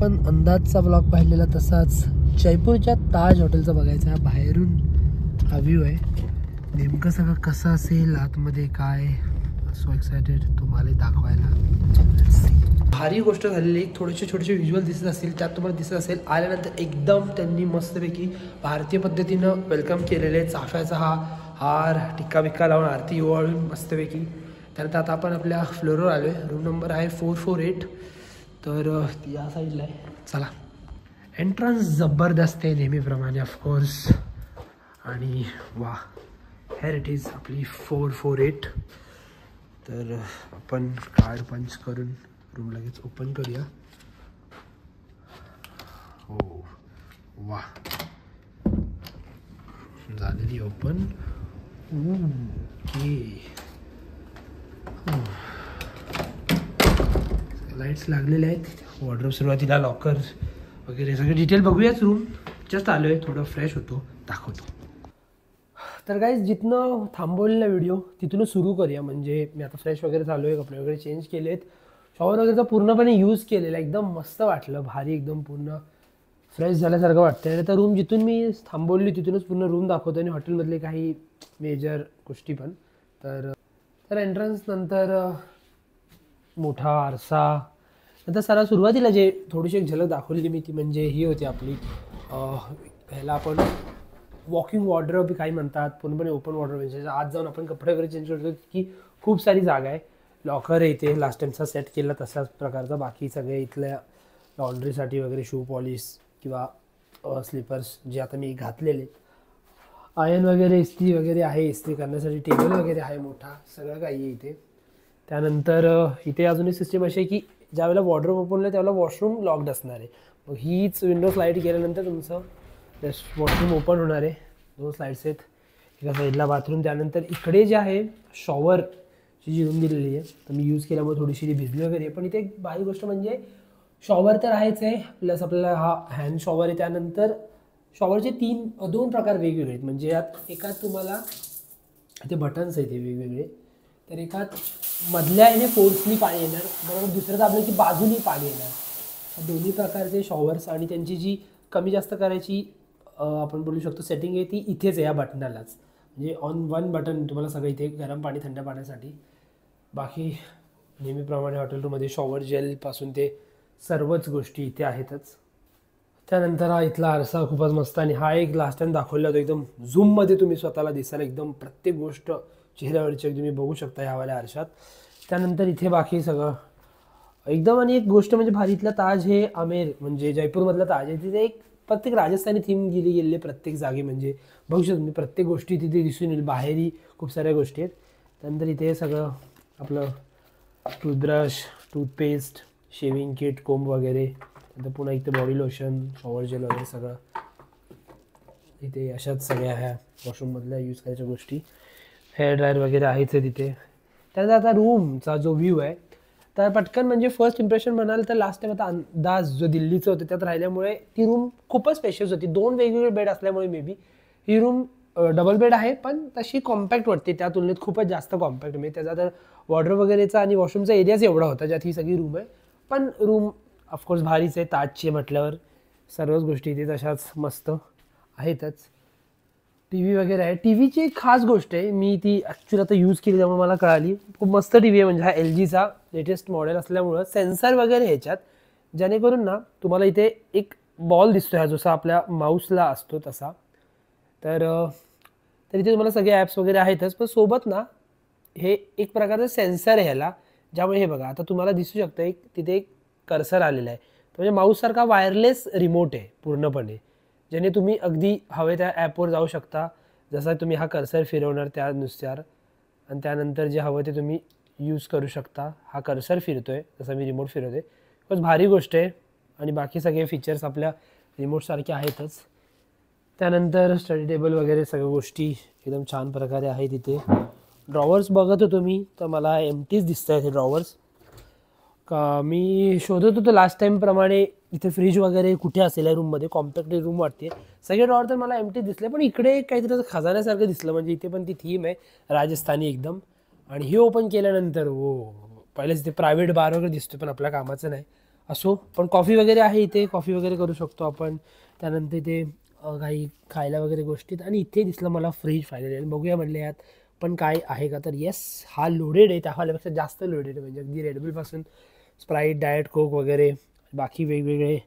आपण अंदाजचा ब्लॉग पाहिलेला तसाच जयपूरच्या ताज हॉटेलचा बघायचा आहे. बाहेरून हा व्ह्यू आहे. नेमकं सगळं कसं असेल आतमध्ये काय, सो एक्सायटेड तुम्हाला दाखवायला. भारी गोष्ट झालेली. थोडेसे छोटेसे व्हिज्युअल दिसत असतील, त्यात तुम्हाला दिसत असेल आल्यानंतर एकदम त्यांनी मस्तपैकी भारतीय पद्धतीनं वेलकम केलेले. चाफ्याचा हा हार टिक्का बिक्का लावून आरती ओवाळून मस्तपैकी. त्यानंतर आता आपण आपल्या फ्लोअरवर आलो आहे. रूम नंबर आहे 448. तर या साईडला आहे. चला. एंट्रन्स जबरदस्त आहे नेहमीप्रमाणे ऑफकोर्स. आणि वा, हेअर इट इज आपली 448. तर आपण कार्ड पंच करून रूम लगेच ओपन करूया. हो वा, झालेली ओपन. लाईट्स लागलेले आहेत. वॉर्डरोब सुरुवातीला, लॉकर वगैरे सगळे डिटेल बघूयाच. रूम जस्ट आलो आहे, थोडं फ्रेश होतो, दाखवतो. तर गाईज जिथनं थांबवलेला व्हिडिओ तिथूनच सुरू करूया. म्हणजे मी आता फ्रेश वगैरे झालो आहे, कपडे वगैरे चेंज केले आहेत, शॉवर वगैरेचा पूर्णपणे यूज केलेला. एकदम मस्त वाटलं, भारी, एकदम पूर्ण फ्रेश झाल्यासारखं वाटतं. आणि आता रूम जिथून मी थांबवली तिथूनच पूर्ण रूम दाखवतो आणि हॉटेलमधले काही मेजर गोष्टी पण. तर एंट्रन्स नंतर मोठा आरसा. नंतर सारा सुरुवातीला जे थोडीशी एक झलक दाखवली मी ती म्हणजे ही होती आपली ह्याला आपण वॉकिंग वॉर्डरोब काही म्हणतात, पूर्णपणे ओपन वॉर्डरोब. म्हणजे आज जाऊन आपण कपडे वगैरे चेंज करतो की खूप सारी जागा आहे. लॉकर आहे इथे, लास्ट टाईमचा सेट केला तशाच प्रकारचा. बाकी सगळे इथल्या लॉन्ड्रीसाठी वगैरे शू पॉलिश किंवा स्लीपर्स जे आता मी घातलेले. आयर्न वगैरे, इस्त्री वगैरे आहे, इस्त्री करण्यासाठी टेबल वगैरे आहे मोठा, सगळं काही आहे इथे. त्यानंतर इथे अजून एक सिस्टीम अशी आहे की ज्यावेळेला वॉर्डरोब ओपन होईल त्यावेळेला वॉशरूम लॉक्ड असणार आहे. मग हीच विंडो स्लाईड केल्यानंतर तुमचं वॉशरूम ओपन होणार आहे. 2 स्लाईड्स आहेत, एका साईडला बाथरूम. त्यानंतर इकडे जे आहे शॉवरची जी रूम दिलेली आहे, तर मी यूज केल्यामुळे थोडीशी भिजली वगैरे. पण इथे एक भारी गोष्ट म्हणजे शॉवर तर आहेच आहे, प्लस आपल्याला हा हँड शॉवर आहे. त्यानंतर शॉवरचे 2 प्रकार वेगवेगळे आहेत. म्हणजे यात एकात तुम्हाला इथे बटन्स आहेत वेगवेगळे. तर एकात मधल्या याने फोर्सनी पाणी येणार, बरोबर. दुसरं आपलं की बाजूनी पाणी येणार. दोन्ही प्रकारचे शॉवर्स. आणि त्यांची जी कमी जास्त करायची आपण बोलू शकतो सेटिंग आहे ती इथेच आहे, या बटनालाच. म्हणजे ऑन 1 बटन तुम्हाला सगळं इथे गरम पाणी, थंड पाण्यासाठी. बाकी नेहमीप्रमाणे हॉटेल रूममध्ये शॉवर जेलपासून ते सर्वच गोष्टी इथे आहेतच. त्यानंतर हा इथला आरसा खूपच मस्त. आणि हा एक लास्ट टाइम दाखवलेला होता, एकदम झूममध्ये तुम्ही स्वतःला दिसाल, एकदम प्रत्येक गोष्ट चेहऱ्यावरची तुम्ही बघू शकता ह्यावाल्या आरशात. त्यानंतर इथे बाकी सगळं एकदम. आणि एक गोष्ट म्हणजे भारी, इथला ताज हे आमेर म्हणजे जयपूरमधला ताज आहे, तिथे एक प्रत्येक राजस्थानी थीम गेली प्रत्येक जागी. म्हणजे बघू शकतो तुम्ही प्रत्येक गोष्टी तिथे दिसून येईल. बाहेरही खूप साऱ्या गोष्टी आहेत. त्यानंतर इथे सगळं आपलं टूथब्रश, टूथपेस्ट, शेविंग किट, कोंब वगैरे. नंतर पुन्हा इथे बॉडी लोशन, शॉवर जेल वगैरे सगळं इथे. अशाच सगळ्या ह्या वॉशरूममधल्या यूज करायच्या गोष्टी. हेअर ड्रायर वगैरे आहेच आहे तिथे. त्यानंतर आता रूमचा जो व्ह्यू आहे, तर पटकन म्हणजे फर्स्ट इम्प्रेशन म्हणाल तर लास्ट टाइम आता अंदाज जो दिल्लीचं होतं त्यात राहिल्यामुळे ती रूम खूपच स्पेशियस होती. 2 वेगवेगळे बेड असल्यामुळे may be he room double bed आहे, पण तशी कॉम्पॅक्ट वाटते. त्या तुलनेत खूपच जास्त कॉम्पॅक्ट. म्हणजे त्याचा तर वॉर्डरोब वगैरेचा आणि वॉशरूमचा एरियाच एवढा होता ज्यात ही सगळी रूम आहे. पण रूम ऑफकोर्स भारीच आहे, ताजची म्हटल्यावर सर्वच गोष्टी इथे तशाच मस्त आहेतच. टी व्ही वगैरे आहे. टी व्हीची एक खास गोष्ट आहे, मी ती ॲक्च्युली आता यूज केली त्यामुळे मला कळाली. खूप मस्त टी व्ही आहे. म्हणजे हा LGचा लेटेस्ट मॉडेल असल्यामुळं सेन्सर वगैरे ह्याच्यात, जेणेकरून ना तुम्हाला इथे एक बॉल दिसतो ह्या जसा आपल्या माऊसला असतो तसा. तर इथे तुम्हाला सगळे ॲप्स वगैरे आहेतच, पण सोबत ना हे एक प्रकारचं सेन्सर आहे ह्याला, ज्यामुळे हे बघा आता तुम्हाला दिसू शकतं तिथे एक कर्सर आलेला आहे. म्हणजे माऊससारखा वायरलेस रिमोट आहे पूर्णपणे, ज्याने तुम्ही अगदी हवे त्या ॲपवर जाऊ शकता. जसा तुम्ही हा कर्सर फिरवणार त्यानुसार, आणि त्यानंतर जे हवं ते तुम्ही यूज करू शकता. हा कर्सर फिरतोय जसा मी रिमोट फिरवते. खूपच भारी गोष्ट आहे. आणि बाकी सगळे फीचर्स आपल्या रिमोटसारखे आहेतच. त्यानंतर स्टडी टेबल वगैरे सगळ्या गोष्टी एकदम छान प्रकारे आहेत इथे. ड्रॉवर्स बघत होतो मी, तर मला एम्प्टीच दिसत आहेत हे ड्रॉवर्स. का मी शोधत होतो लास्ट टाईमप्रमाणे इथे फ्रीज वगैरे कुठे असेल या रूममध्ये. कॉम्पॅक्ट रूम वाटते. सगळे ड्रॉवर तर मला एम्प्टी दिसले, पण इकडे काहीतरी खजान्यासारखं दिसलं. म्हणजे इथे पण ती थीम आहे राजस्थानी एकदम. आणि हे ओपन केल्यानंतर पहिलेच इथे प्रायव्हेट बार वगैरे दिसतो, पण आपल्या कामाचं नाही. असो, पण कॉफी वगैरे आहे इथे, कॉफी वगैरे करू शकतो आपण. त्यानंतर इथे काही खायला वगैरे गोष्टीत, आणि इथे दिसलं मला फ्रीज फायनली, आणि बघूया म्हणले यात पण काय आहे का. तर येस, हा लोडेड आहे, त्यापेक्षा जास्त लोडेड आहे. म्हणजे अगदी रेडबुलपासून स्प्राईट, डाएट कोक वगैरे बाकी वेगवेगळे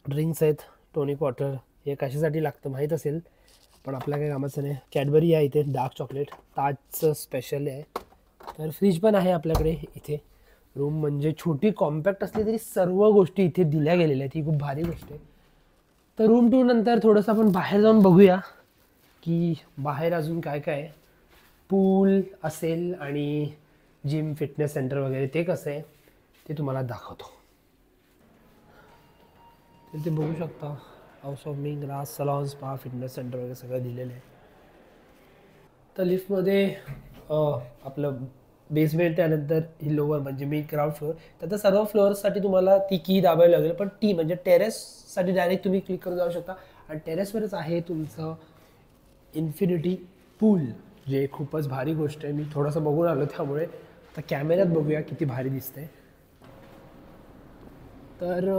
ड्रिंक्स आहेत. टॉनिक वॉटर हे कशासाठी लागतं माहीत असेल, पण आपल्या काही कामाचं नाही. कॅडबरी आहे इथे, डार्क चॉकलेट ताजचं स्पेशल आहे. तर फ्रीज पण आहे आपल्याकडे इथे. रूम म्हणजे छोटी कॉम्पॅक्ट असली तरी सर्व गोष्टी इथे दिल्या गेलेल्या आहेत, ही खूप भारी गोष्ट आहे. तर रूम टूर नंतर थोडंसं आपण बाहेर जाऊन बघूया की बाहेर अजून काय काय आहे. पूल असेल आणि जिम, फिटनेस सेंटर वगैरे ते कसं आहे ते तुम्हाला दाखवतो. तर ते बघू शकता, हाऊस ऑफ मिंग, राज सलॉन, स्पा, फिटनेस सेंटर वगैरे सगळं दिलेलं आहे. तर लिफ्टमध्ये आपलं बेसमेंट, त्यानंतर ही लोअर म्हणजे मेन ग्राउंड फ्लोअर. तर सर्व फ्लोअर्ससाठी तुम्हाला ती की दाबायला लागेल, पण टी म्हणजे टेरेससाठी डायरेक्ट तुम्ही क्लिक करून जाऊ शकता. आणि टेरेसवरच आहे तुमचं इन्फिनिटी पूल, जे खूपच भारी गोष्ट आहे. मी थोडंसं बघून आलो त्यामुळे. तर कॅमेऱ्यात बघूया किती भारी दिसतंय. तर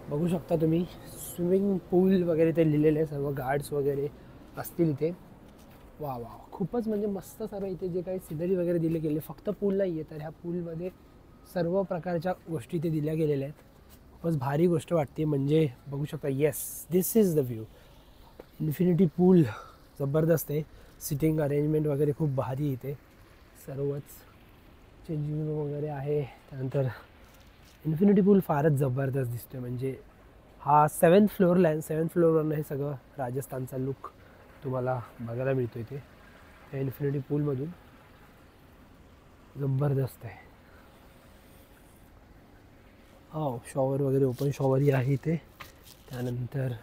बघू शकता तुम्ही, स्विमिंग पूल वगैरे ते लिहिलेले आहे, सर्व गार्ड्स वगैरे असतील इथे. वा वा, खूपच म्हणजे मस्त सर्व इथे जे काही सिनरी वगैरे दिले गेले. फक्त पूल नाही आहे, तर ह्या पूलमध्ये सर्व प्रकारच्या गोष्टी इथे दिल्या गेलेल्या आहेत. खूपच भारी गोष्ट वाटते. म्हणजे बघू शकता, yes, this is the view. Infinity pool जबरदस्त आहे. सिटिंग अरेंजमेंट वगैरे खूप भारी इथे. सर्वच चेंजिंग रूम वगैरे आहे. त्यानंतर इन्फिनिटी पूल फारच जबरदस्त दिसतो. म्हणजे हा 7th फ्लोअरला आहे. 7th फ्लोअरवरनं हे सगळं राजस्थानचा लुक तुम्हाला बघायला मिळतो इथे. या इन्फिनिटी पूलमधून जबरदस्त आहे. हो, शॉवर वगैरे, ओपन शॉवरही आहे इथे. त्यानंतर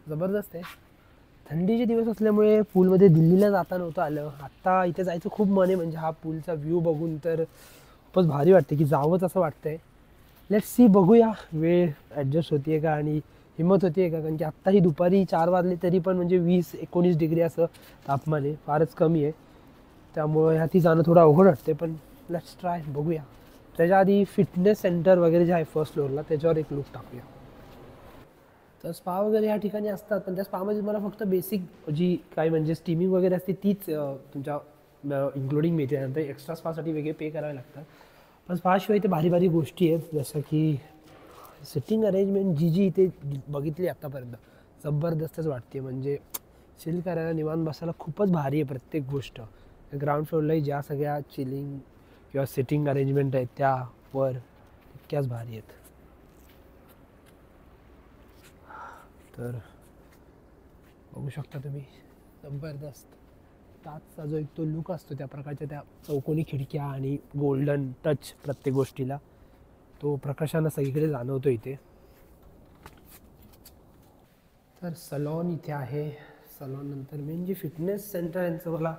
जबरदस्त आहे. थंडीचे दिवस असल्यामुळे पूलमध्ये दिल्लीला जाता नव्हतं आलं. आत्ता इथे जायचं खूप मन आहे. म्हणजे हा पूलचा व्ह्यू बघून तर खूपच भारी वाटते की जावंच असं वाटतंय. लेट्स सी, बघूया वेळ ॲडजस्ट होती आहे का आणि हिंमत होती आहे का. कारण की आत्ताही दुपारी 4 वाजले तरी पण म्हणजे 20-19 डिग्री असं तापमान आहे, फारच कमी आहे. त्यामुळे ह्याती जाणं थोडं अवघड वाटते, पण लेट्स ट्राय, बघूया. त्याच्या आधी फिटनेस सेंटर वगैरे जे आहे फर्स्ट फ्लोअरला, त्याच्यावर एक लुक टाकूया. तर स्पा वगैरे या ठिकाणी असतात, पण त्या स्पामध्ये मला फक्त बेसिक जी काही म्हणजे स्टीमिंग वगैरे असते तीच तुमच्या इन्क्लुडिंग मिळते. त्यानंतर एक्स्ट्रा स्पासाठी वेगळे पे करावे लागतात. पण स्पाशिवाय इथे भारी भारी गोष्टी आहेत, जसं की सिटिंग अरेंजमेंट जी इथे बघितली आत्तापर्यंत जबरदस्तच वाटते. म्हणजे चिल करायला, निवांत बसायला खूपच भारी आहे प्रत्येक गोष्ट. ग्राउंड फ्लोअरलाही ज्या सगळ्या चिलिंग किंवा सिटिंग अरेंजमेंट आहेत त्यावर तितक्याच भारी आहेत. तर बघू शकता तुम्ही, जबरदस्त ताजचा जो एक तो लुक असतो, त्या प्रकारच्या त्या चौकोनी खिडक्या आणि गोल्डन टच प्रत्येक गोष्टीला, तो प्रकाशानं सगळीकडे जाणवतो इथे. तर सलॉन इथे आहे. सलॉन नंतर मेन जे फिटनेस सेंटर यांचं मला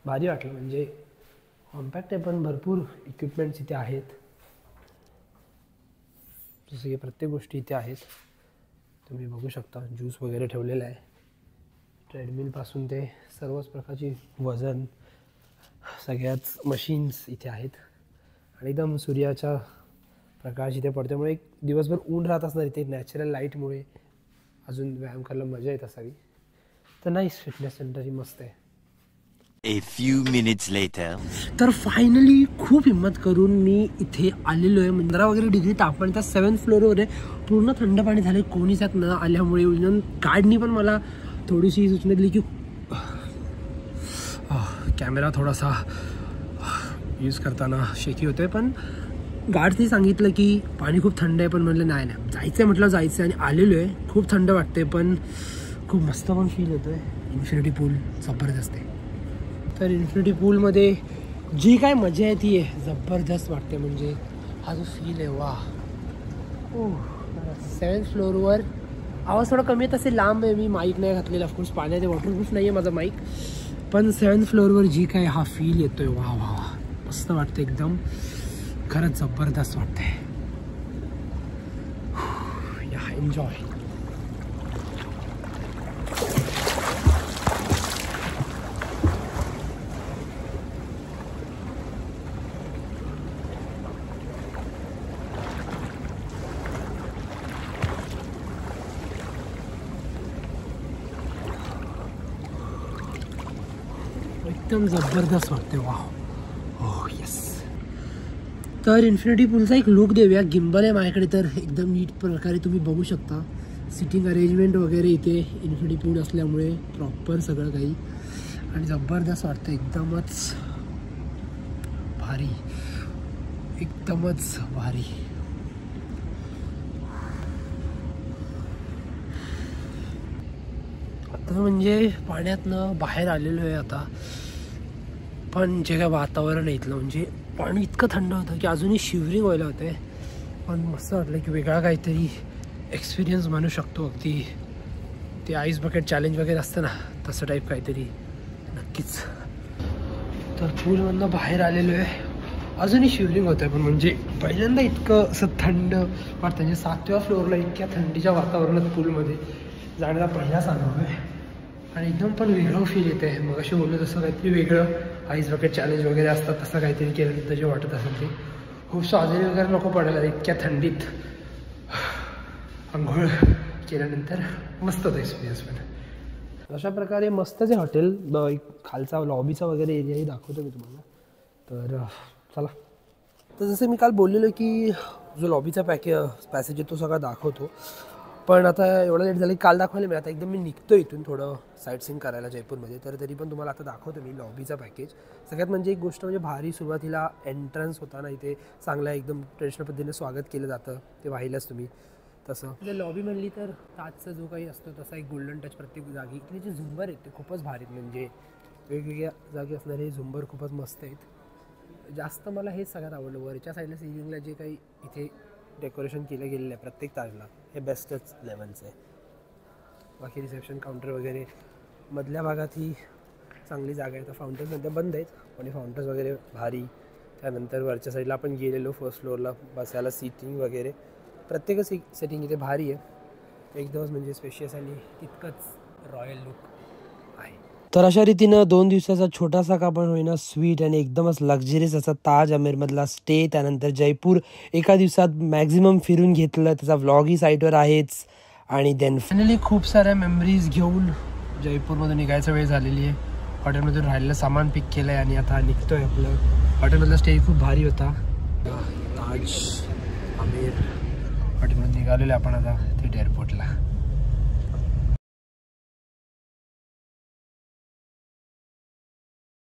भारी वाटलं. म्हणजे कॉम्पॅक्ट आहे पण भरपूर इक्विपमेंट्स इथे आहेत. जसं की प्रत्येक गोष्टी इथे आहेत. तुम्ही बघू शकता, ज्यूस वगैरे ठेवलेला आहे. ट्रेडमिलपासून ते सर्वच प्रकारची वजन, सगळ्याच मशीन्स इथे आहेत. आणि एकदम सूर्याचा प्रकाश इथे पडल्यामुळे एक दिवसभर ऊन राहत असणार इथे. नॅचरल लाईटमुळे अजून व्यायाम करायला मजा येत असावी. तर नाईस, फिटनेस सेंटर ही मस्त आहे. A few minutes later. तर फायनली खूप हिंमत करून मी इथे आलेलो आहे. 15 वगैरे डिग्री तापमान, त्या 7th फ्लोअरवर आहे. पूर्ण थंड पाणी झाले. कोणीच यात न आल्यामुळे इव्हन गार्डनी पण मला थोडीशी सूचना दिली की कॅमेरा थोडासा यूज करताना शेकी होतोय, पण गार्डनी सांगितलं की पाणी खूप थंड आहे. पण म्हटलं नाही नाही, जायचं आहे म्हटलं जायचं आहे, आणि आलेलो आहे. खूप थंड वाटते पण खूप मस्त पण फील होतो आहे. इन्फिनिटी पूल जबरदस्त आहे. तर इन्फिनिटी पूलमध्ये जी काय मजा आहे ती आहे, जबरदस्त वाटते. म्हणजे हा जो फील आहे, वा. 7th फ्लोअरवर आवाज थोडा कमी येत असेल, लांब आहे, मी माईक नाही घातलेला. ऑफकोर्स पाण्याचे वॉटरप्रूफ नाही आहे माझा माईक, पण 7th फ्लोअरवर जी काय हा फील येतो आहे, वा वा वा, मस्त वाटतं एकदम. खरंच जबरदस्त वाटतंय. या, एन्जॉय. एकदम जबरदस्त वाटते. वाव, हो येस. तर इन्फिनिटी पूलचा एक लुक देऊया. गिम्बल आहे माझ्याकडे, तर एकदम नीट प्रकारे तुम्ही बघू शकता. सिटिंग अरेंजमेंट वगैरे इथे इन्फिनिटी पूल असल्यामुळे प्रॉपर सगळं काही आणि जबरदस्त वाटतं. एकदमच भारी, एकदमच भारी. आता म्हणजे पाण्यातनं बाहेर आलेलो आहे आता, पण जे काय वातावरण आहे इथलं, म्हणजे पाणी इतकं थंड होतं की अजूनही शिवरिंग व्हायला होते. पण मस्त वाटलं की वेगळा काहीतरी एक्सपिरियन्स म्हणू शकतो. अगदी ते आईस बकेट चॅलेंज वगैरे असतं ना, तसं टाईप काहीतरी नक्कीच. तर पूलमधनं बाहेर आलेलो आहे, अजूनही शिवरिंग होतं आहे. पण म्हणजे पहिल्यांदा इतकं असं थंड वाटतं. म्हणजे 7व्या फ्लोअरला इतक्या थंडीच्या वातावरणात पूलमध्ये जाण्याचा पहिलाच अनुभव आहे आणि एकदम पण वेगळं फील येतं आहे. मग अशी बोललो तसं काहीतरी वेगळं आईस बकेट चॅलेंज वगैरे असतात, तसं काहीतरी केलं तर जे वाटत असेल ते. खूप स्वाजरी वगैरे नको पडायला इतक्या थंडीत आंघोळ केल्यानंतर. मस्त होतं एक्सपिरियन्स. पण अशा प्रकारे मस्तच आहे हॉटेल. खालचा लॉबीचा वगैरे एरियाही दाखवतो मी तुम्हाला. तर चला. तर जसं मी काल बोललेलो की जो लॉबीचा पॅसेज आहे तो सगळा दाखवतो. पण आता एवढं लेट झालं की काल दाखवलं मी. आता एकदम मी निघतो इथून थोडं साईट सीन करायला जयपूरमध्ये. तर तरी पण तुम्हाला आता दाखवतो मी लॉबीचा पॅकेज. सगळ्यात म्हणजे एक गोष्ट म्हणजे भारी, सुरुवातीला एंट्रन्स होता ना इथे चांगला एकदम ट्रेडिशनल पद्धतीने स्वागत केलं जातं. ते पाहिलंच तुम्ही. तसं म्हणजे लॉबी म्हणली तर ताजचा जो काही असतो तसा एक गोल्डन टच प्रत्येक जागी. इथे जे झुंबर आहेत ते खूपच भारी आहेत. म्हणजे वेगवेगळ्या जागी असणारे झुंबर खूपच मस्त आहेत. जास्त मला हेच सगळ्यात आवडलं. वरच्या साईडला सिलिंगला जे काही इथे डेकोरेशन केलं गेलेलं आहे प्रत्येक ताजला, हे बेस्टच लेवलचं आहे. बाकी रिसेप्शन काउंटर वगैरे मधल्या भागात ही चांगली जागा आहे. तर फाउंटन्स नंतर बंद आहेत, पण फाउंटन्स वगैरे भारी. त्यानंतर वरच्या साईडला आपण गेलेलो फर्स्ट फ्लोअरला बसायला, सीटिंग वगैरे प्रत्येकच सेटिंग इथे भारी आहे. एकदमच म्हणजे स्पेशियस आणि तितकंच रॉयल लुक आहे. तर अशा रीतीनं 2 दिवसाचा छोटासा का पण होईना स्वीट आणि एकदमच लक्झरियस असा ताज अमेरमधला स्टे, त्यानंतर जयपूर एका दिवसात मॅक्झिमम फिरून घेतलं. त्याचा व्लॉगही साईटवर आहेच. आणि देन फायनली खूप साऱ्या मेमरीज घेऊन जयपूरमधून निघायचा वेळ झालेली आहे. हॉटेलमधून राहिलेलं सामान पिक केलं आहे आणि आता निघतो आहे. आपलं हॉटेलमधला स्टे खूप भारी होता. ताज अमेर हॉटेलमध्ये निघालेलं आपण आता थेट एअरपोर्टला.